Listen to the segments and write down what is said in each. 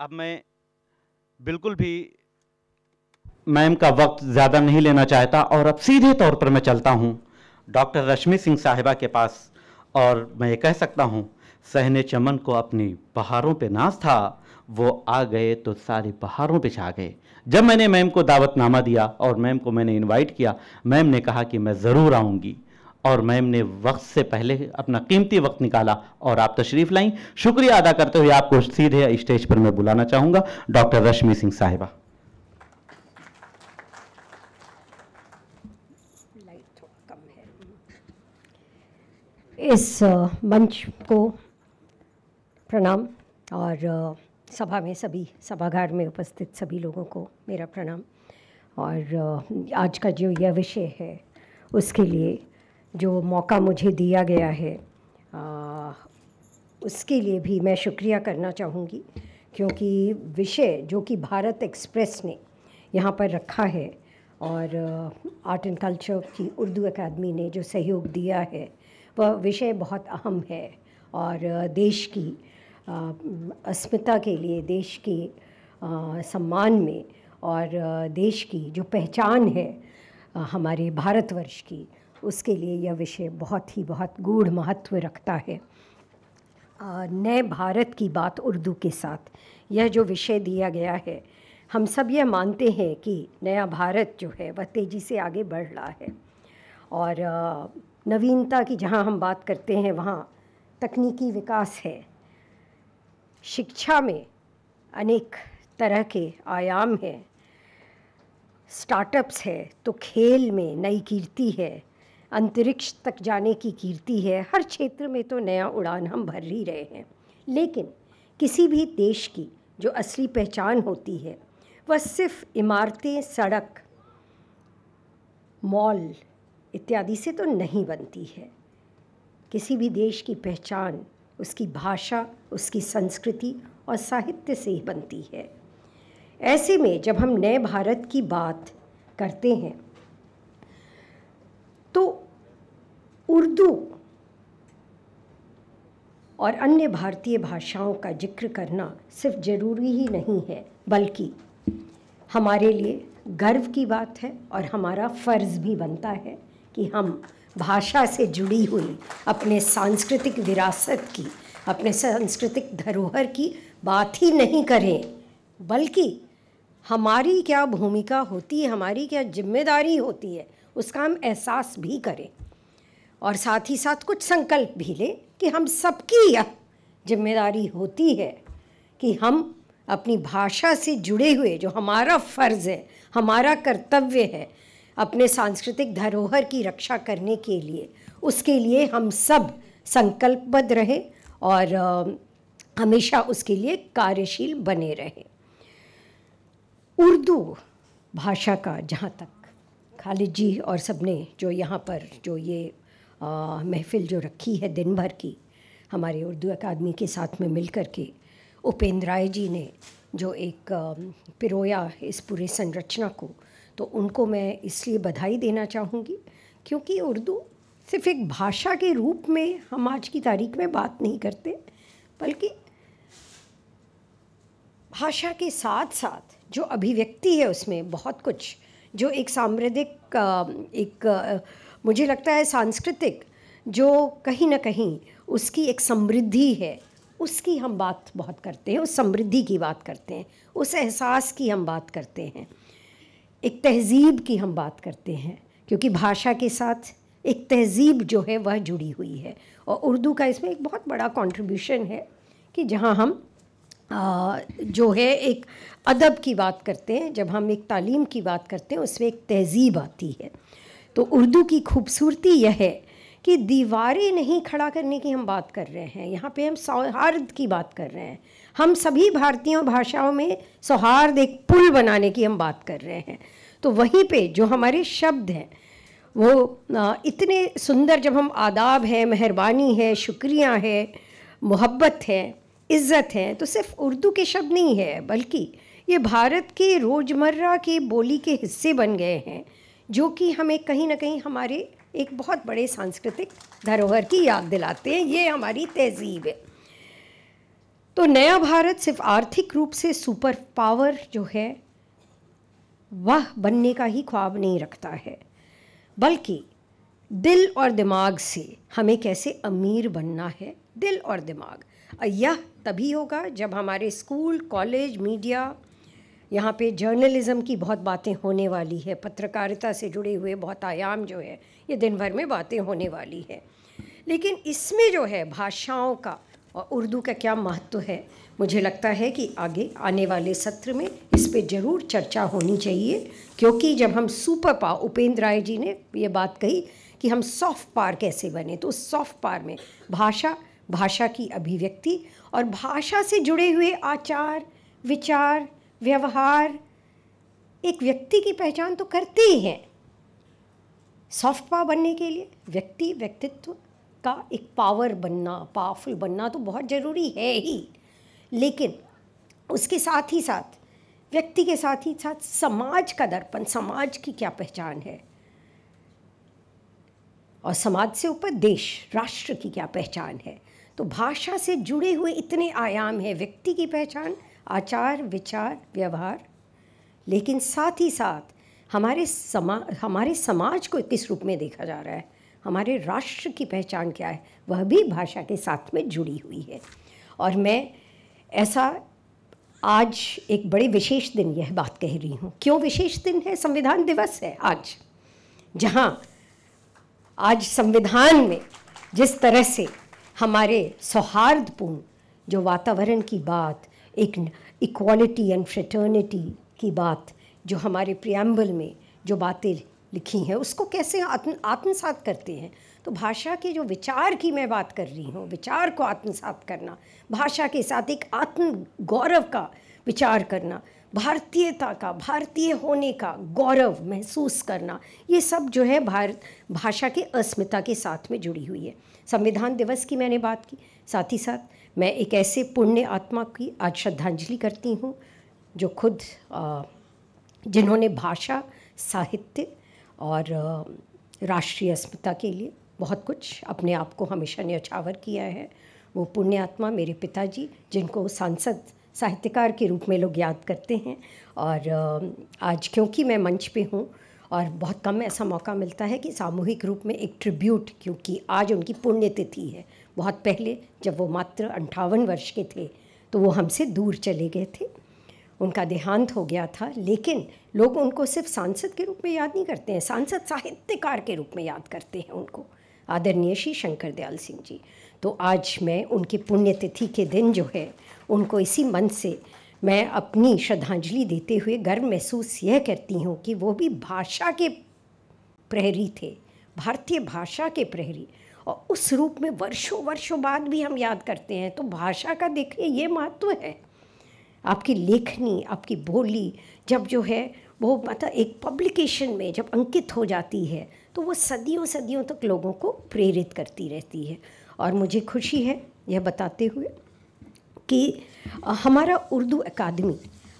अब मैं बिल्कुल भी मैम का वक्त ज़्यादा नहीं लेना चाहता और अब सीधे तौर पर मैं चलता हूँ डॉक्टर रश्मि सिंह साहिबा के पास। और मैं ये कह सकता हूँ, सहने चमन को अपनी बहारों पे नाज था, वो आ गए तो सारी बहारों पे छा गए। जब मैंने मैम को दावतनामा दिया और मैम को मैंने इनवाइट किया, मैम ने कहा कि मैं ज़रूर आऊँगी और मैम ने वक्त से पहले अपना कीमती वक्त निकाला और आप तशरीफ़ लाईं। शुक्रिया अदा करते हुए आपको सीधे स्टेज पर मैं बुलाना चाहूँगा डॉक्टर रश्मि सिंह साहिबा। इस मंच को प्रणाम और सभा में सभी सभागार में उपस्थित सभी लोगों को मेरा प्रणाम। और आज का जो यह विषय है उसके लिए जो मौका मुझे दिया गया है उसके लिए भी मैं शुक्रिया करना चाहूँगी, क्योंकि विषय जो कि भारत एक्सप्रेस ने यहाँ पर रखा है और आर्ट एंड कल्चर की उर्दू अकादमी ने जो सहयोग दिया है वह विषय बहुत अहम है और देश की अस्मिता के लिए, देश के सम्मान में और देश की जो पहचान है हमारे भारतवर्ष की, उसके लिए यह विषय बहुत गूढ़ महत्व रखता है। नए भारत की बात उर्दू के साथ यह जो विषय दिया गया है, हम सब यह मानते हैं कि नया भारत जो है वह तेज़ी से आगे बढ़ रहा है और नवीनता की जहाँ हम बात करते हैं वहाँ तकनीकी विकास है, शिक्षा में अनेक तरह के आयाम हैं, स्टार्टअप्स है, तो खेल में नई कीर्ति है, अंतरिक्ष तक जाने की कीर्ति है। हर क्षेत्र में तो नया उड़ान हम भर ही रहे हैं। लेकिन किसी भी देश की जो असली पहचान होती है वह सिर्फ इमारतें, सड़क, मॉल इत्यादि से तो नहीं बनती है। किसी भी देश की पहचान उसकी भाषा, उसकी संस्कृति और साहित्य से ही बनती है। ऐसे में जब हम नए भारत की बात करते हैं तो उर्दू और अन्य भारतीय भाषाओं का जिक्र करना सिर्फ ज़रूरी ही नहीं है, बल्कि हमारे लिए गर्व की बात है और हमारा फ़र्ज़ भी बनता है कि हम भाषा से जुड़ी हुई अपने सांस्कृतिक विरासत की, अपने सांस्कृतिक धरोहर की बात ही नहीं करें, बल्कि हमारी क्या भूमिका होती है, हमारी क्या जिम्मेदारी होती है, उसका हम एहसास भी करें और साथ ही साथ कुछ संकल्प भी लें कि हम सबकी यह जिम्मेदारी होती है कि हम अपनी भाषा से जुड़े हुए जो हमारा फ़र्ज़ है, हमारा कर्तव्य है, अपने सांस्कृतिक धरोहर की रक्षा करने के लिए, उसके लिए हम सब संकल्पबद्ध रहें और हमेशा उसके लिए कार्यशील बने रहें। उर्दू भाषा का जहाँ तक खालिद जी और सबने जो यहाँ पर जो ये महफ़िल जो रखी है दिन भर की हमारे उर्दू अकादमी के साथ में मिल कर के, उपेंद्र राय जी ने जो एक पिरोया इस पूरे संरचना को, तो उनको मैं इसलिए बधाई देना चाहूँगी क्योंकि उर्दू सिर्फ एक भाषा के रूप में हम आज की तारीख में बात नहीं करते, बल्कि भाषा के साथ साथ जो अभिव्यक्ति है उसमें बहुत कुछ, जो एक साम्प्रदायिक मुझे लगता है सांस्कृतिक जो कहीं ना कहीं उसकी एक समृद्धि है, उसकी हम बात बहुत करते हैं, उस समृद्धि की बात करते हैं, उस एहसास की हम बात करते हैं, एक तहज़ीब की हम बात करते हैं, क्योंकि भाषा के साथ एक तहज़ीब जो है वह जुड़ी हुई है। और उर्दू का इसमें एक बहुत बड़ा कंट्रीब्यूशन है कि जहाँ हम जो है एक अदब की बात करते हैं, जब हम एक तालीम की बात करते हैं उसमें एक तहज़ीब आती है। तो उर्दू की खूबसूरती यह है कि दीवारें नहीं खड़ा करने की हम बात कर रहे हैं, यहाँ पे हम सौहार्द की बात कर रहे हैं, हम सभी भारतीय भाषाओं में सौहार्द एक पुल बनाने की हम बात कर रहे हैं। तो वहीं पे जो हमारे शब्द हैं वो इतने सुंदर, जब हम आदाब है, मेहरबानी है, शुक्रिया है, मोहब्बत है, इज़्ज़त है, तो सिर्फ उर्दू के शब्द नहीं है, बल्कि ये भारत के रोज़मर्रा के बोली के हिस्से बन गए हैं, जो कि हमें कहीं ना कहीं हमारे एक बहुत बड़े सांस्कृतिक धरोहर की याद दिलाते हैं। ये हमारी तहज़ीब है। तो नया भारत सिर्फ आर्थिक रूप से सुपर पावर जो है वह बनने का ही ख्वाब नहीं रखता है, बल्कि दिल और दिमाग से हमें कैसे अमीर बनना है, दिल और दिमाग। यह तभी होगा जब हमारे स्कूल, कॉलेज, मीडिया, यहाँ पे जर्नलिज़्म की बहुत बातें होने वाली है, पत्रकारिता से जुड़े हुए बहुत आयाम जो है ये दिन भर में बातें होने वाली है। लेकिन इसमें जो है भाषाओं का और उर्दू का क्या महत्व है, मुझे लगता है कि आगे आने वाले सत्र में इस पे ज़रूर चर्चा होनी चाहिए, क्योंकि जब हम सुपर पावर, उपेंद्र राय जी ने ये बात कही कि हम सॉफ्ट पावर कैसे बने, तो उस सॉफ्ट पावर में भाषा, भाषा की अभिव्यक्ति और भाषा से जुड़े हुए आचार, विचार, व्यवहार एक व्यक्ति की पहचान तो करते ही हैं। सॉफ्ट पावर बनने के लिए व्यक्तित्व का एक पावर बनना, पावरफुल बनना तो बहुत ज़रूरी है ही, लेकिन उसके साथ ही साथ व्यक्ति के साथ ही साथ समाज का दर्पण, समाज की क्या पहचान है, और समाज से ऊपर देश, राष्ट्र की क्या पहचान है। तो भाषा से जुड़े हुए इतने आयाम हैं, व्यक्ति की पहचान, आचार, विचार, व्यवहार, लेकिन साथ ही साथ हमारे समाज को किस रूप में देखा जा रहा है, हमारे राष्ट्र की पहचान क्या है, वह भी भाषा के साथ में जुड़ी हुई है। और मैं ऐसा आज एक बड़े विशेष दिन यह बात कह रही हूँ। क्यों विशेष दिन है? संविधान दिवस है आज, जहाँ आज संविधान में जिस तरह से हमारे सौहार्दपूर्ण जो वातावरण की बात, एक इक्वालिटी एंड फ्रेटर्निटी की बात, जो हमारे प्रियम्बल में जो बातें लिखी हैं, उसको कैसे आत्मसात करते हैं। तो भाषा के जो विचार की मैं बात कर रही हूँ, विचार को आत्मसात करना, भाषा के साथ एक आत्म गौरव का विचार करना, भारतीयता का, भारतीय होने का गौरव महसूस करना, ये सब जो है भाषा के अस्मिता के साथ में जुड़ी हुई है। संविधान दिवस की मैंने बात की, साथ ही साथ मैं एक ऐसे पुण्य आत्मा की आज श्रद्धांजलि करती हूँ जो खुद जिन्होंने भाषा, साहित्य और राष्ट्रीय अस्मिता के लिए बहुत कुछ अपने आप को हमेशा न्यौछावर किया है। वो पुण्य आत्मा मेरे पिताजी, जिनको सांसद साहित्यकार के रूप में लोग याद करते हैं। और आज क्योंकि मैं मंच पे हूँ और बहुत कम ऐसा मौका मिलता है कि सामूहिक रूप में एक ट्रिब्यूट, क्योंकि आज उनकी पुण्यतिथि है। बहुत पहले जब वो मात्र 58 वर्ष के थे तो वो हमसे दूर चले गए थे, उनका देहांत हो गया था। लेकिन लोग उनको सिर्फ सांसद के रूप में याद नहीं करते हैं, सांसद साहित्यकार के रूप में याद करते हैं उनको, आदरणीय श्री शंकर दयाल सिंह जी। तो आज मैं उनकी पुण्यतिथि के दिन जो है उनको इसी मन से मैं अपनी श्रद्धांजलि देते हुए गर्व महसूस यह करती हूँ कि वो भी भाषा के प्रहरी थे, भारतीय भाषा के प्रहरी, और उस रूप में वर्षों वर्षों बाद भी हम याद करते हैं। तो भाषा का देखिए ये महत्व है। आपकी लेखनी, आपकी बोली जब जो है वो मतलब एक पब्लिकेशन में जब अंकित हो जाती है तो वो सदियों सदियों तक लोगों को प्रेरित करती रहती है। और मुझे खुशी है यह बताते हुए कि हमारा उर्दू अकादमी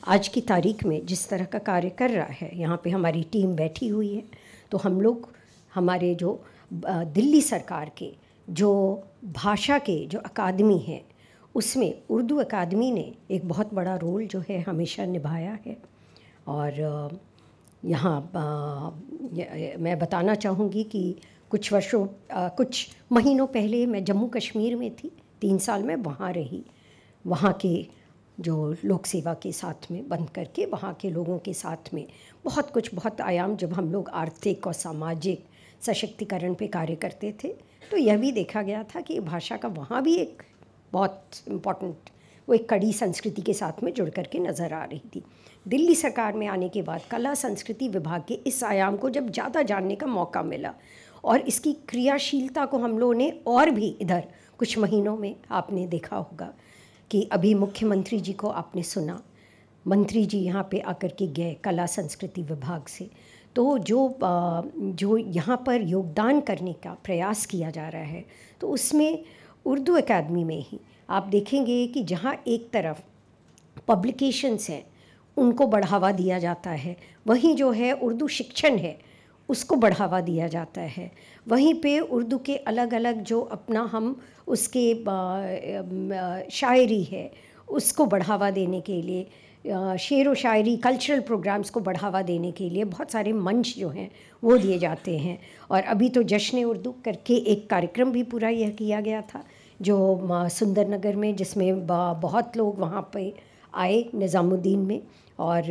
आज की तारीख में जिस तरह का कार्य कर रहा है, यहाँ पे हमारी टीम बैठी हुई है, तो हम लोग हमारे जो दिल्ली सरकार के जो भाषा के जो अकादमी है उसमें उर्दू अकादमी ने एक बहुत बड़ा रोल जो है हमेशा निभाया है। और यहाँ मैं बताना चाहूँगी कि कुछ महीनों पहले मैं जम्मू कश्मीर में थी, 3 साल में वहाँ रही। वहाँ के जो लोक सेवा के साथ में बंद करके वहाँ के लोगों के साथ में बहुत आयाम, जब हम लोग आर्थिक और सामाजिक सशक्तिकरण पे कार्य करते थे, तो यह भी देखा गया था कि भाषा का वहाँ भी एक बहुत इम्पॉर्टेंट वो एक कड़ी संस्कृति के साथ में जुड़ करके नज़र आ रही थी। दिल्ली सरकार में आने के बाद कला संस्कृति विभाग के इस आयाम को जब ज़्यादा जानने का मौका मिला और इसकी क्रियाशीलता को हम लोगों ने और भी इधर कुछ महीनों में आपने देखा होगा कि अभी मुख्यमंत्री जी को आपने सुना, मंत्री जी यहाँ पे आकर के गए कला संस्कृति विभाग से, तो जो यहाँ पर योगदान करने का प्रयास किया जा रहा है, तो उसमें उर्दू अकादमी में ही आप देखेंगे कि जहाँ एक तरफ पब्लिकेशंस हैं उनको बढ़ावा दिया जाता है, वहीं जो है उर्दू शिक्षण है उसको बढ़ावा दिया जाता है। वहीं पे उर्दू के अलग अलग जो अपना हम उसके शायरी है उसको बढ़ावा देने के लिए, शेर व शायरी कल्चरल प्रोग्राम्स को बढ़ावा देने के लिए बहुत सारे मंच जो हैं वो दिए जाते हैं। और अभी तो जश्न उर्दू करके एक कार्यक्रम भी पूरा यह किया गया था जो सुंदर नगर में, जिसमें बहुत लोग वहाँ पे आए निज़ामुद्दीन में, और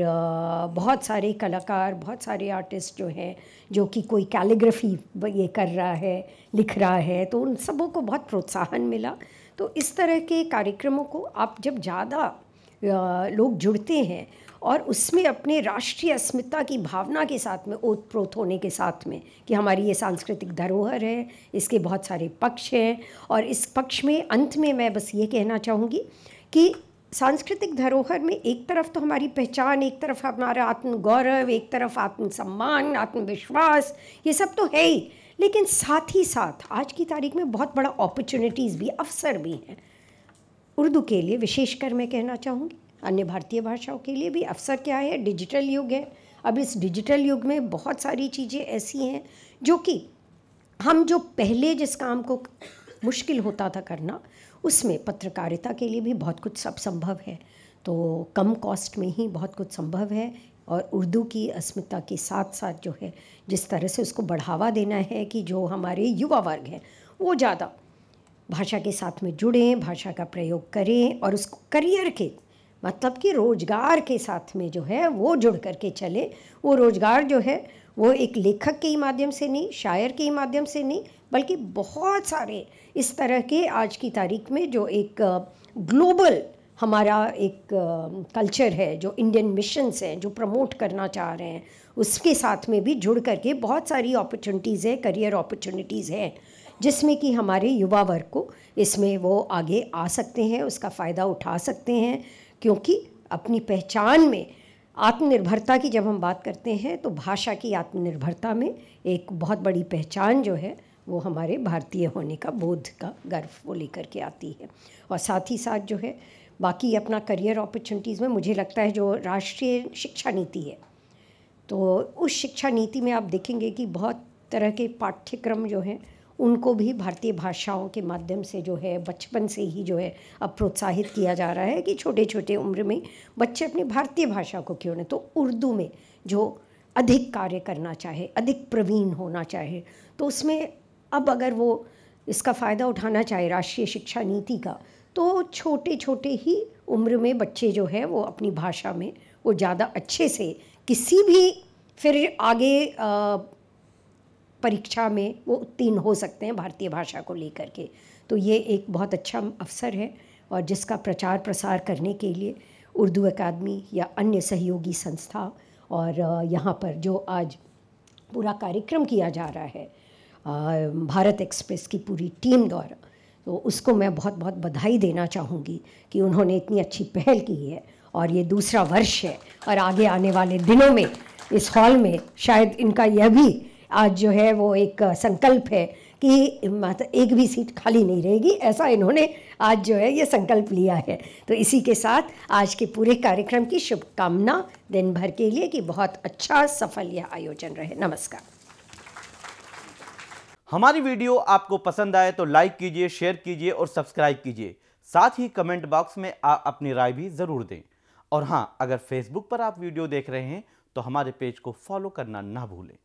बहुत सारे कलाकार, बहुत सारे आर्टिस्ट जो हैं जो कि कोई कैलीग्राफी ये कर रहा है, लिख रहा है, तो उन सबों को बहुत प्रोत्साहन मिला। तो इस तरह के कार्यक्रमों को आप जब ज़्यादा लोग जुड़ते हैं और उसमें अपने राष्ट्रीय अस्मिता की भावना के साथ में ओतप्रोत होने के साथ में कि हमारी ये सांस्कृतिक धरोहर है, इसके बहुत सारे पक्ष हैं, और इस पक्ष में अंत में मैं बस ये कहना चाहूँगी कि सांस्कृतिक धरोहर में एक तरफ तो हमारी पहचान, एक तरफ हमारा आत्मगौरव, एक तरफ आत्मसम्मान, आत्मविश्वास, ये सब तो है ही, लेकिन साथ ही साथ आज की तारीख में बहुत बड़ा अपॉर्चुनिटीज़ भी, अवसर भी हैं उर्दू के लिए। विशेषकर मैं कहना चाहूँगी अन्य भारतीय भाषाओं के लिए भी अवसर क्या है, डिजिटल युग है। अब इस डिजिटल युग में बहुत सारी चीज़ें ऐसी हैं जो कि हम जो पहले जिस काम को मुश्किल होता था करना, उसमें पत्रकारिता के लिए भी बहुत कुछ सब संभव है। तो कम कॉस्ट में ही बहुत कुछ संभव है, और उर्दू की अस्मिता के साथ साथ जो है जिस तरह से उसको बढ़ावा देना है कि जो हमारे युवा वर्ग हैं वो ज़्यादा भाषा के साथ में जुड़ें, भाषा का प्रयोग करें, और उसको करियर के मतलब कि रोज़गार के साथ में जो है वो जुड़ करके चले। वो रोज़गार जो है वो एक लेखक के ही माध्यम से नहीं, शायर के ही माध्यम से नहीं, बल्कि बहुत सारे इस तरह के आज की तारीख में जो एक ग्लोबल हमारा एक कल्चर है, जो इंडियन मिशंस हैं जो प्रमोट करना चाह रहे हैं, उसके साथ में भी जुड़ करके बहुत सारी अपॉर्चुनिटीज़ है, करियर अपॉर्चुनिटीज़ हैं, जिसमें कि हमारे युवा वर्ग को इसमें वो आगे आ सकते हैं, उसका फ़ायदा उठा सकते हैं। क्योंकि अपनी पहचान में आत्मनिर्भरता की जब हम बात करते हैं तो भाषा की आत्मनिर्भरता में एक बहुत बड़ी पहचान जो है वो हमारे भारतीय होने का बोध का गर्व वो लेकर के आती है। और साथ ही साथ जो है बाकी अपना करियर अपॉर्चुनिटीज़ में मुझे लगता है जो राष्ट्रीय शिक्षा नीति है, तो उस शिक्षा नीति में आप देखेंगे कि बहुत तरह के पाठ्यक्रम जो हैं उनको भी भारतीय भाषाओं के माध्यम से जो है बचपन से ही जो है अब प्रोत्साहित किया जा रहा है कि छोटे छोटे उम्र में बच्चे अपनी भारतीय भाषा को क्यों न तो उर्दू में जो अधिक कार्य करना चाहे, अधिक प्रवीण होना चाहे, तो उसमें अब अगर वो इसका फ़ायदा उठाना चाहे राष्ट्रीय शिक्षा नीति का, तो छोटे छोटे ही उम्र में बच्चे जो है वो अपनी भाषा में वो ज़्यादा अच्छे से किसी भी फिर आगे परीक्षा में वो उत्तीर्ण हो सकते हैं भारतीय भाषा को लेकर के। तो ये एक बहुत अच्छा अवसर है, और जिसका प्रचार प्रसार करने के लिए उर्दू अकादमी या अन्य सहयोगी संस्था और यहाँ पर जो आज पूरा कार्यक्रम किया जा रहा है भारत एक्सप्रेस की पूरी टीम द्वारा, तो उसको मैं बहुत बहुत बधाई देना चाहूँगी कि उन्होंने इतनी अच्छी पहल की है। और ये दूसरा वर्ष है, और आगे आने वाले दिनों में इस हॉल में शायद इनका यह भी आज जो है वो एक संकल्प है कि एक भी सीट खाली नहीं रहेगी, ऐसा इन्होंने आज जो है ये संकल्प लिया है। तो इसी के साथ आज के पूरे कार्यक्रम की शुभकामना दिन भर के लिए कि बहुत अच्छा सफल यह आयोजन रहे। नमस्कार। हमारी वीडियो आपको पसंद आए तो लाइक कीजिए, शेयर कीजिए और सब्सक्राइब कीजिए। साथ ही कमेंट बॉक्स में आप अपनी राय भी ज़रूर दें। और हाँ, अगर फेसबुक पर आप वीडियो देख रहे हैं तो हमारे पेज को फॉलो करना ना भूलें।